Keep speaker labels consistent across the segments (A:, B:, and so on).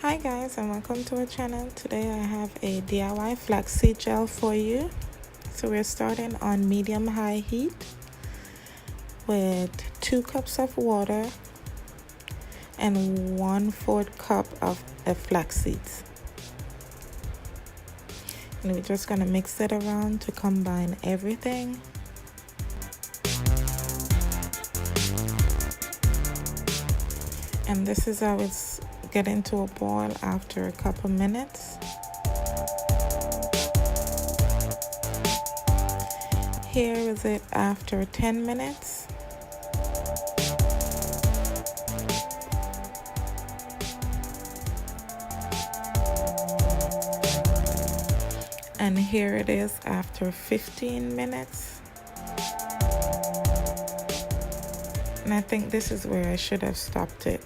A: Hi guys, and welcome to our channel. Today I have a DIY flaxseed gel for you. So we're starting on medium-high heat with 2 cups of water and 1/4 cup of flax seeds. And we're just gonna mix it around to combine everything. And this is how it's getting to a boil after a couple minutes. Here is it after 10 minutes. And here it is after 15 minutes. And I think this is where I should have stopped it.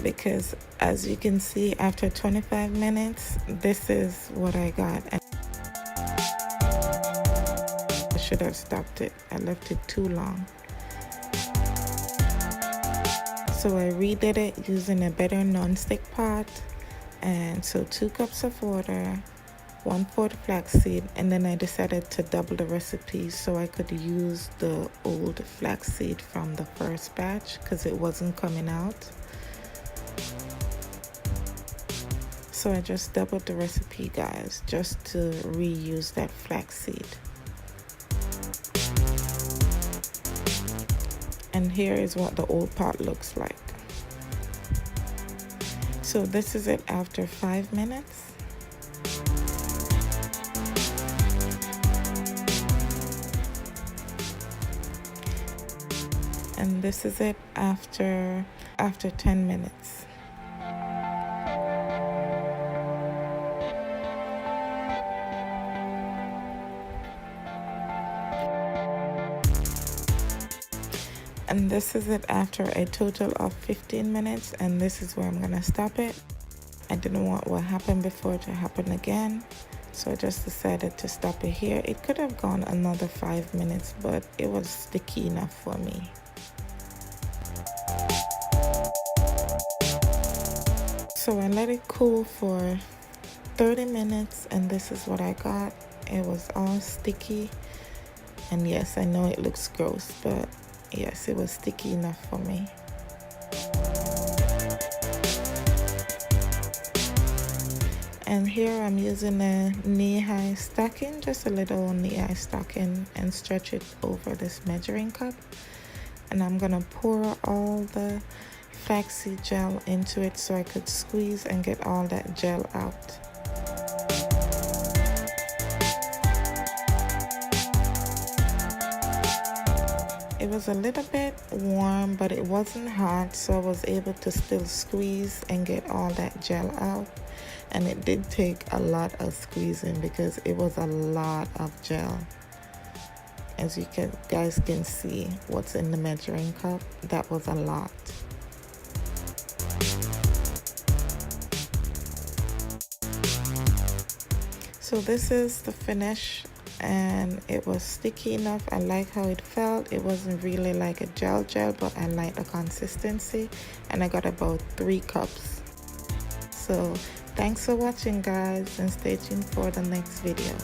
A: Because as you can see, after 25 minutes, this is what I got. And I should have stopped it. I left it too long. So I redid it using a better non-stick pot. And so 2 cups of water, 1/4 flaxseed, and then I decided to double the recipe so I could use the old flaxseed from the first batch because it wasn't coming out. So I just doubled the recipe, guys, just to reuse that flaxseed. And here is what the old pot looks like. So this is it after 5 minutes. And this is it after 10 minutes. And this is it after a total of 15 minutes, and this is where I'm gonna stop it. I didn't want what happened before to happen again, so I just decided to stop it here. It could have gone another 5 minutes, but it was sticky enough for me. So I let it cool for 30 minutes, and this is what I got. It was all sticky, and yes, I know it looks gross, but yes, it was sticky enough for me. And here I'm using a knee-high stocking, just a little knee-high stocking, and stretch it over this measuring cup. And I'm gonna pour all the flaxseed gel into it so I could squeeze and get all that gel out. It was a little bit warm, but it wasn't hot, so I was able to still squeeze and get all that gel out. And it did take a lot of squeezing because it was a lot of gel. As you guys can see what's in the measuring cup, that was a lot. So this is the finish, and it was sticky enough. I like how it felt. It wasn't really like a gel, but I like the consistency, and I got about 3 cups. So thanks for watching, guys, and stay tuned for the next video.